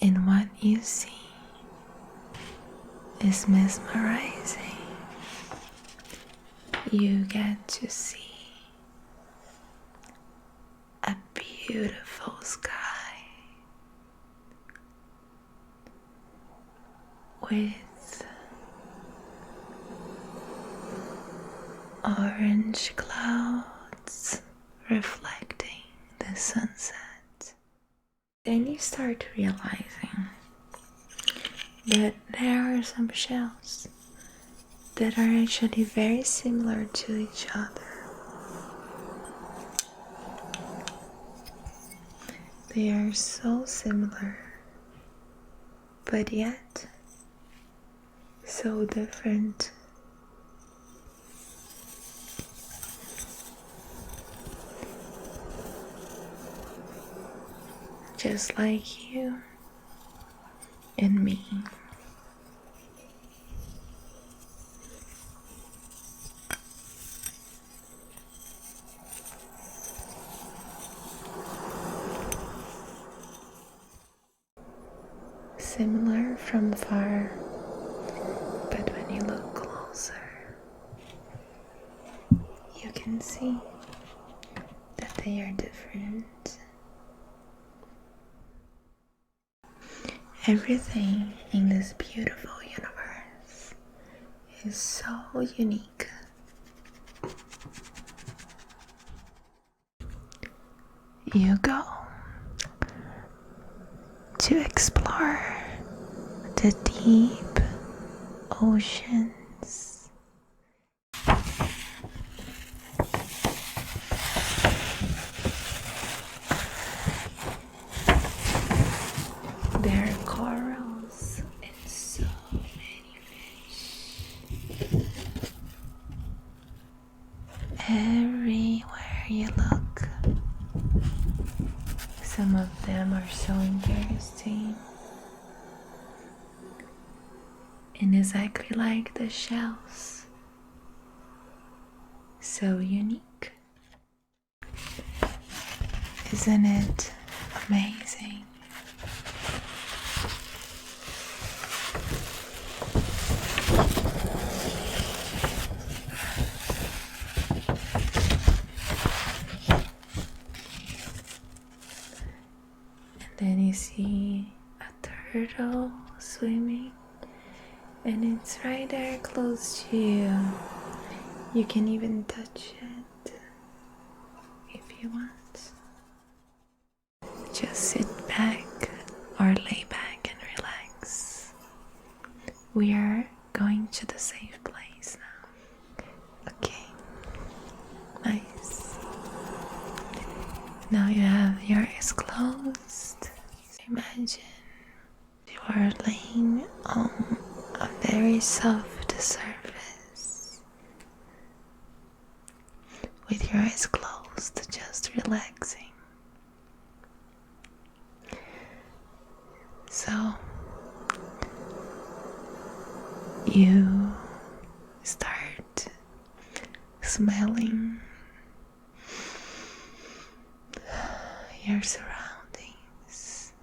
And what you see is mesmerizing. You get to see a beautiful sky with orange clouds reflecting the sunset. Then you start realizing that there are some shells that are actually very similar to each other. They are so similar, but yet so different. Just like you and me. Similar from far, but when you look closer, you can see that they are different. Everything in this beautiful universe is so unique. You go to explore the deep oceans. There are corals and so many fish. Everywhere you look, some of them are so interesting and exactly like the shells. So unique. Isn't it amazing? And then you see a turtle swimming, and it's right there close to you. You can even touch it if you want. Just sit back or lay back and relax. We are going to the safe place now. Okay, nice. Now you have your eyes closed. Imagine you are laying on a very soft surface with your eyes closed, just relaxing. So you start smelling your surroundings.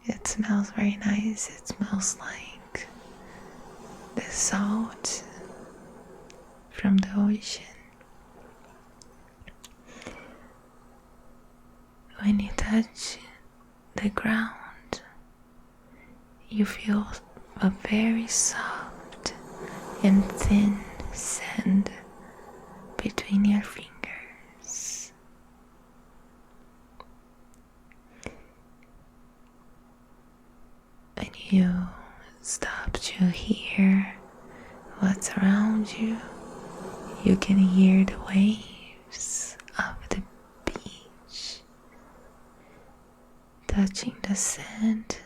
It smells very nice. It smells like the salt from the ocean. When you touch the ground, you feel a very soft and thin sand between your fingers. And you stop to hear what's around you. You can hear the waves of the beach touching the sand,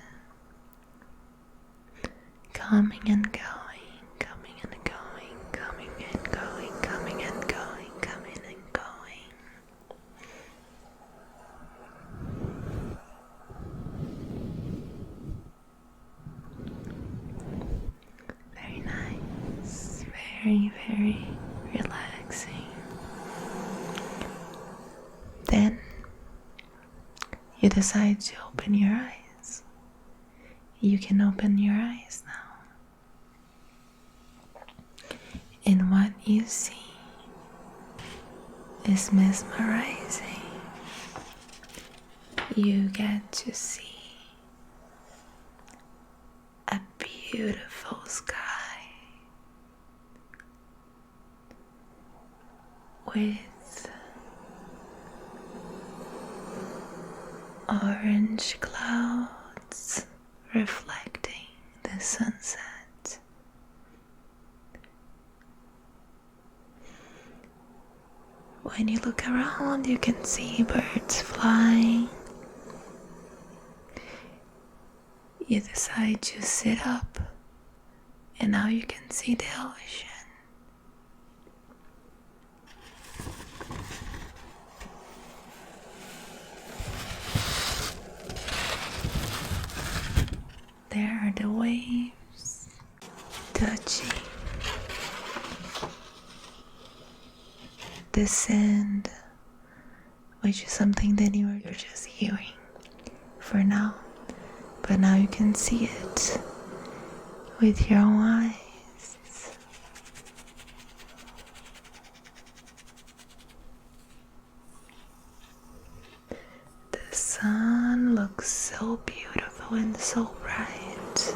coming and going, coming and going, coming and going, coming and going, coming and going. Very nice, very, very relaxing. Then you decide to open your eyes You can open your eyes now. And what you see is mesmerizing. You get to see a beautiful sky with orange clouds reflecting the sunset. When you look around, you can see birds flying. You decide to sit up, and now you can see the ocean. There are the waves touching the sand, which is something that you were just hearing for now. But now you can see it with your own eyes. The sun looks so beautiful and so bright.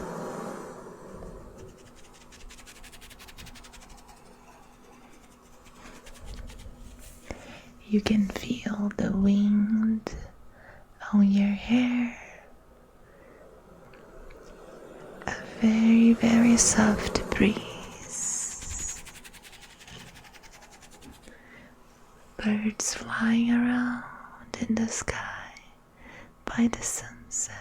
You can feel the wind on your hair. A very, very soft breeze. Birds flying around in the sky by the sunset.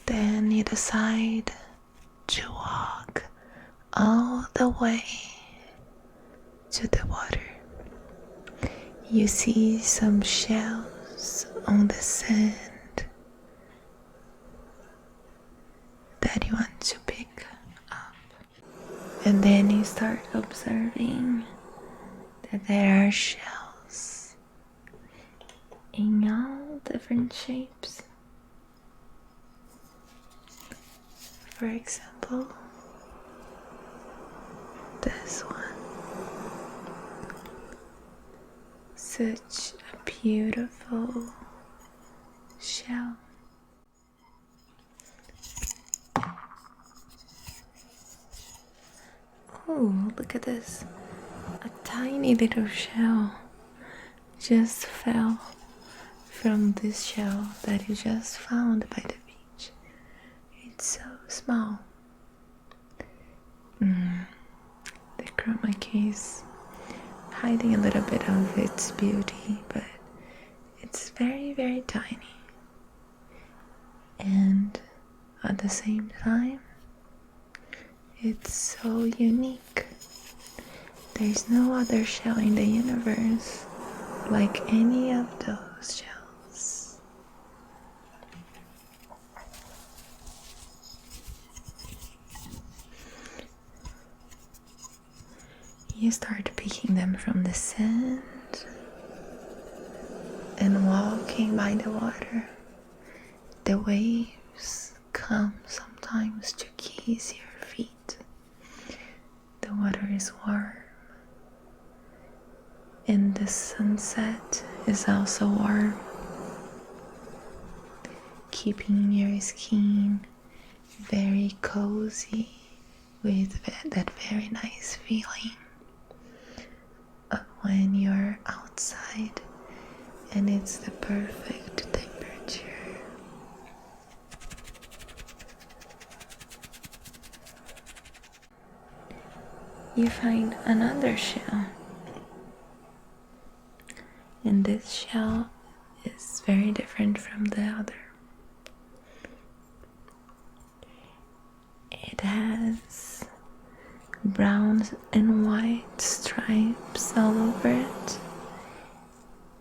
Then you decide to walk all the way to the water. You see some shells on the sand that you want to pick up. And then you start observing that there are shells in all different shapes. For example, this one. Such a beautiful shell. Oh, look at this. A tiny little shell just fell from this shell that you just found by the beach. It's so small. The chroma key is hiding a little bit of its beauty, but it's very, very tiny. And at the same time, it's so unique. There's no other shell in the universe like any of those shells. You start picking them from the sand and walking by the water. The waves come sometimes to kiss your feet. The water is warm, and the sunset is also warm, keeping your skin very cozy with that very nice feeling of when you're outside and it's the perfect temperature. You find another shell, and this shell is very different from the other. It has brown and white stripes all over it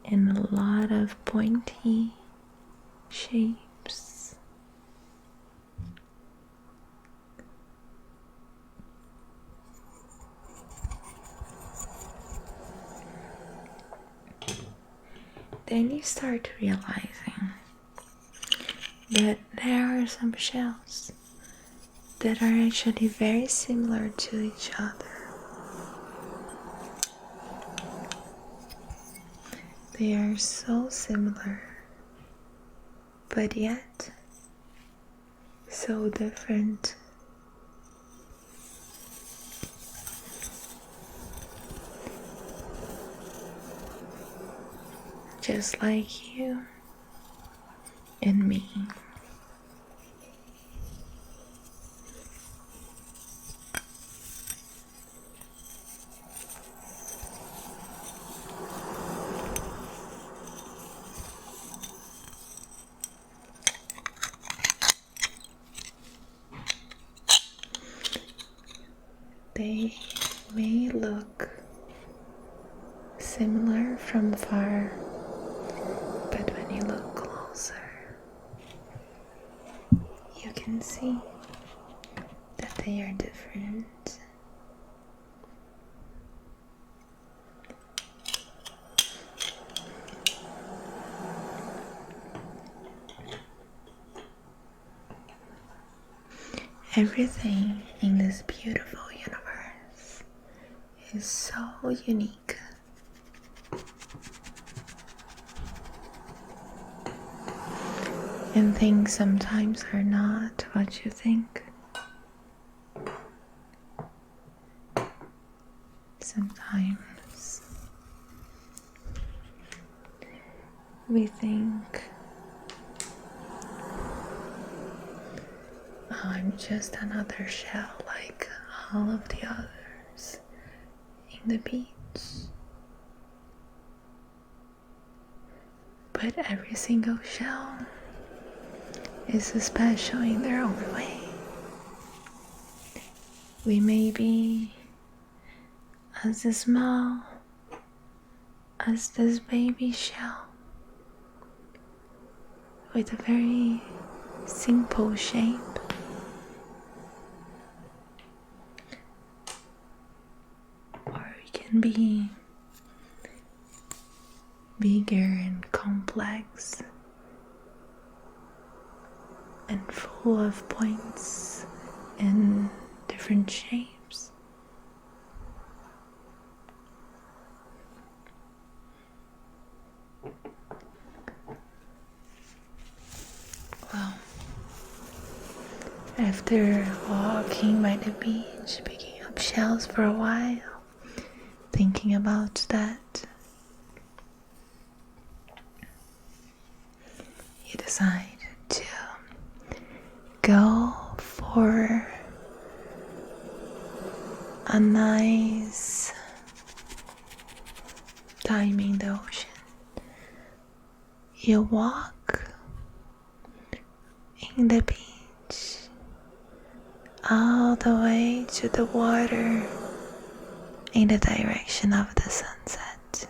and a lot of pointy shapes. then you start realizing that there are some shells that are actually very similar to each other. They are so similar, but yet so different. Just like you and me. They may look similar from far, but when you look closer, you can see that they are different. Everything in this beautiful universe is so unique. And things sometimes are not what you think. Sometimes we think, oh, I'm just another shell like all of the others in the beach. But every single shell is special in their own way. We may be as small as this baby shell with a very simple shape. Or we can be bigger and complex and full of points and different shapes. Well, after walking by the beach, picking up shells for a while, thinking about that, you decide to go for a nice time in the ocean. You walk in the beach all the way to the water in the direction of the sunset.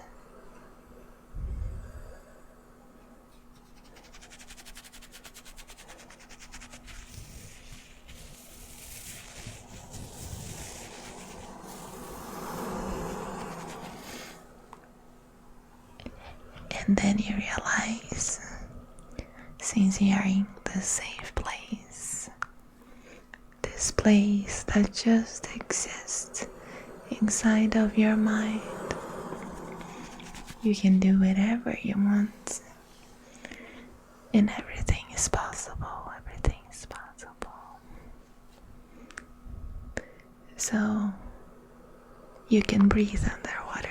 And then you realize, since you are in the safe place, this place that just exists inside of your mind, you can do whatever you want, and everything is possible. Everything is possible. So you can breathe underwater.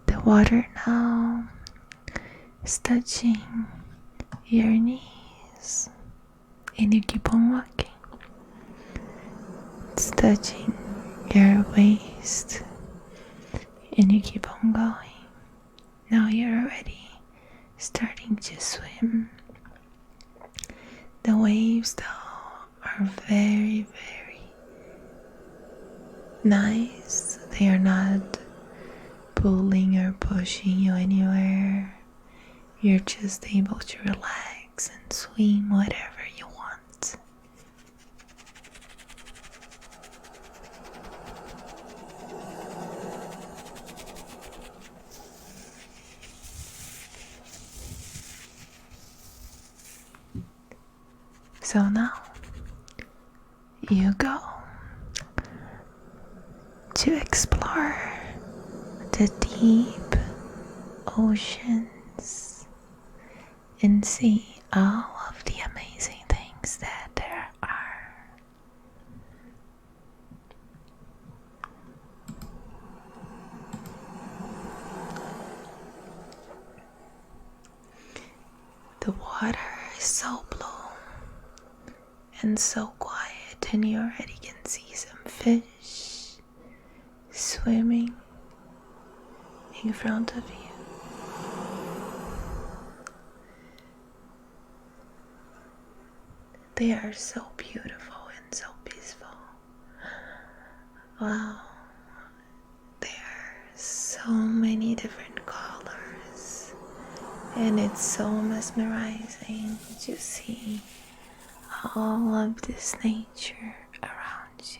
The water now is touching your knees, and you keep on walking. It's touching your waist, and you keep on going. Now you're already starting to swim. The waves though are very, very nice. They are not pulling or pushing you anywhere. You're just able to relax and swim whatever you want. So now you go to explore the deep oceans and see all of the amazing things that there are. The water is so blue and so quiet, and you already can see some fish swimming in front of you. They are so beautiful and so peaceful. Wow, there are so many different colors, and it's so mesmerizing to see all of this nature around you.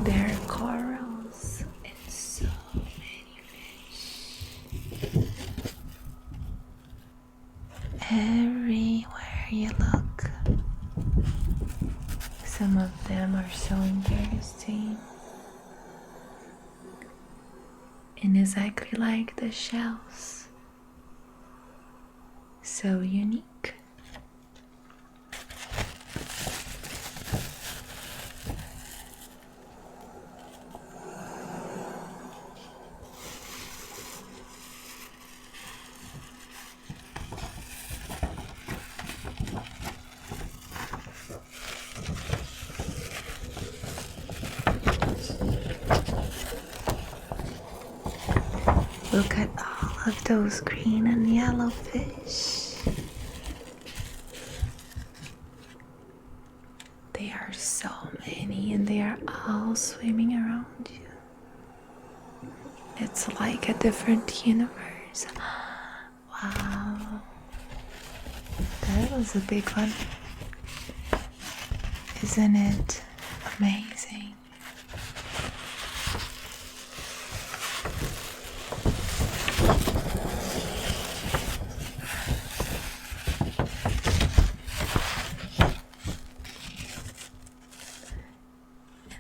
There are corals and so many fish. Everywhere you look, some of them are so interesting and exactly like the shells, so unique. Look at all of those green and yellow fish. There are so many and they are all swimming around you. It's like a different universe. Wow. That was a big one. Isn't it amazing?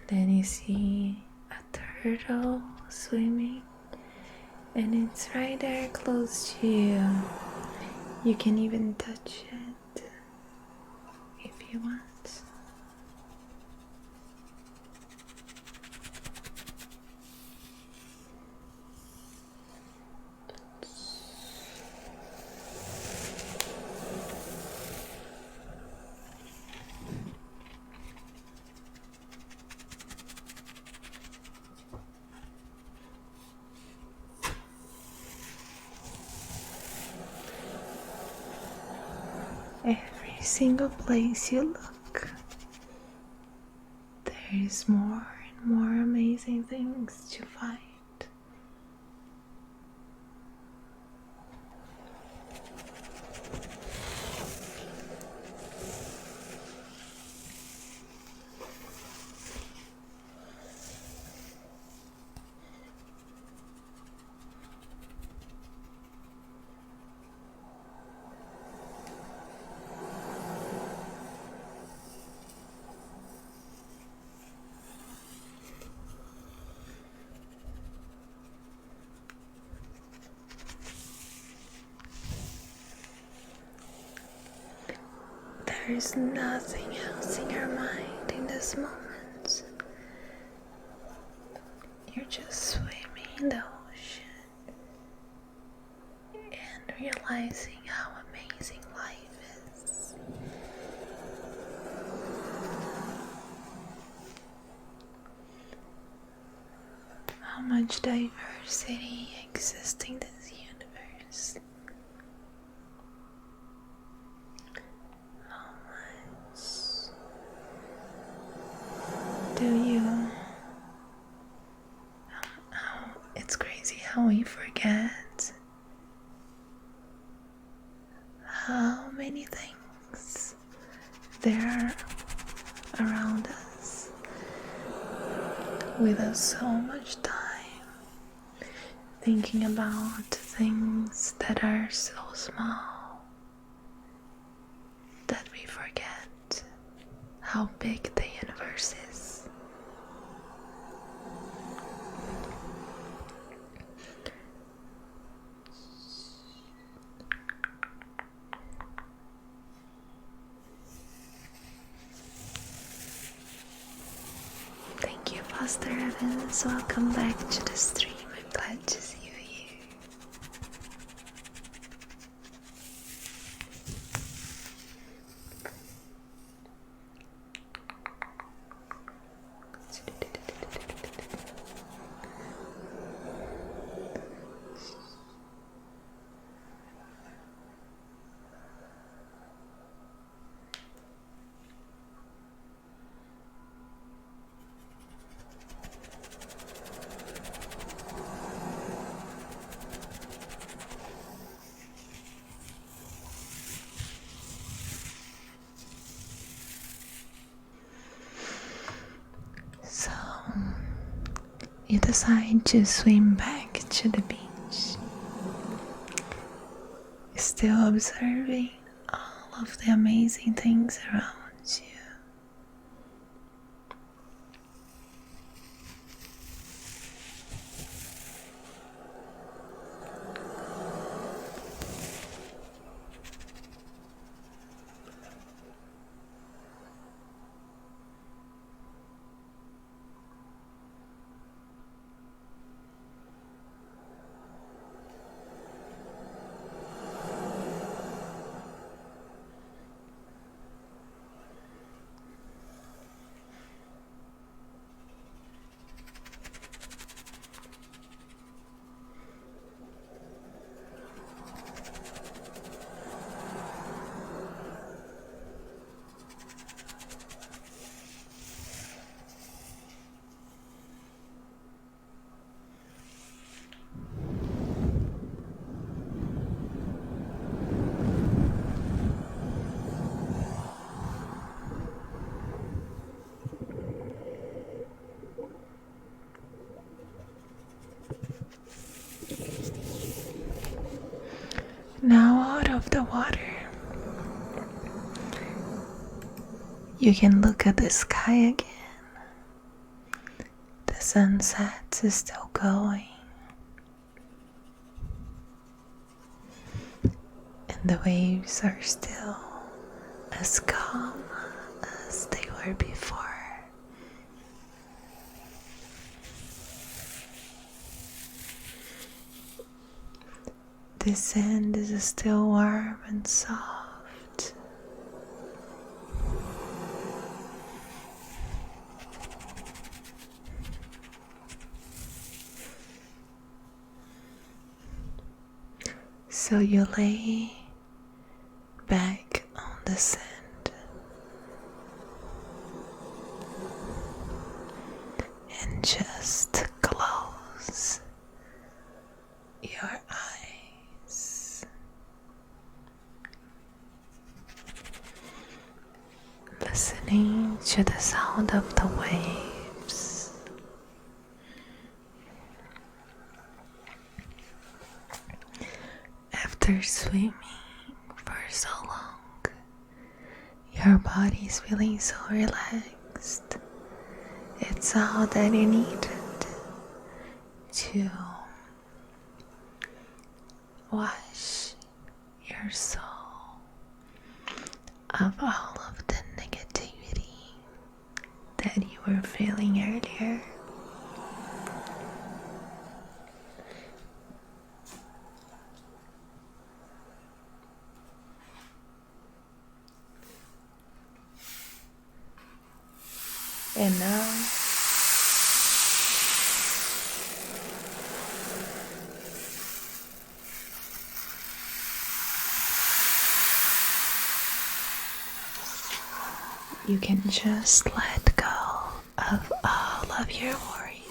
Then you see a turtle swimming, and it's right there close to you. You can even touch it if you want. Every single place you look, there is more and more amazing things to find. There is nothing else in your mind in this moment. You're just swimming in the ocean and realizing how amazing life is. How much diversity exists in this universe. How and we forget how many things there are around us without so much time thinking about things that are so small that we forget how big the universe is. Thank you, Pastor Evans. Welcome back to the stream. I'm glad to see you here. So you decide to swim back to the beach, still observing all of the amazing things around you. Now out of the water, you can look at the sky again. The sunset is still going, and the waves are still as calm as they were before. The sand is still warm and soft. So you lay back on the sand and just close your eyes. Listening to the sound of the waves. After swimming for so long, your body is feeling so relaxed. It's all that you needed to wash your soul of all of the negativity that you were feeling earlier. And now you can just let go of all of your worries.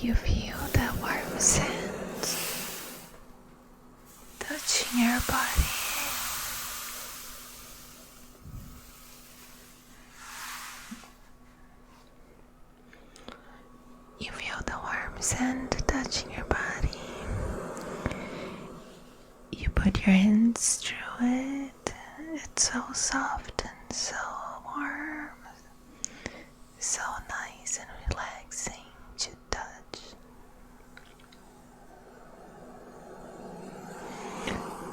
You feel that warm scent touching your body. You feel the warm scent touching your body. You put your hands through it. It's so soft and so warm. So nice and relaxing to touch.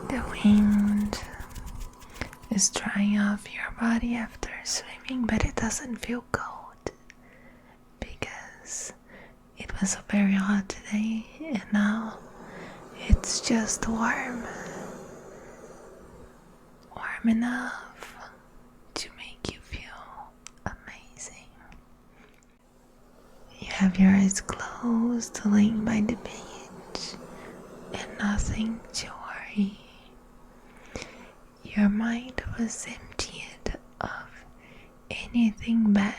The wind is drying off your body after swimming, but it doesn't feel cold because it was very hot today, and now it's just warm enough to make you feel amazing. You have your eyes closed, laying by the beach, and nothing to worry. Your mind was emptied of anything bad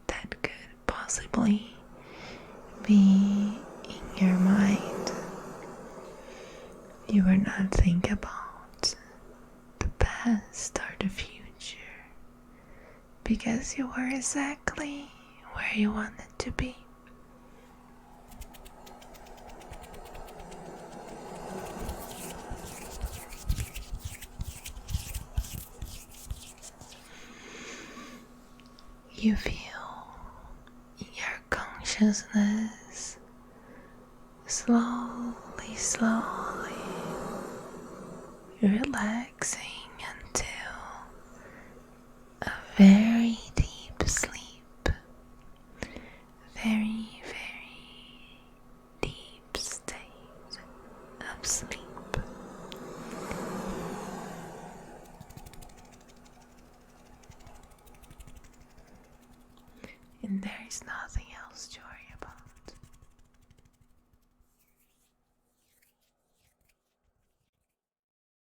that could possibly be in your mind. You were not thinking about the past or the future because you were exactly where you wanted to be. You feel your consciousness slowly relaxing until a very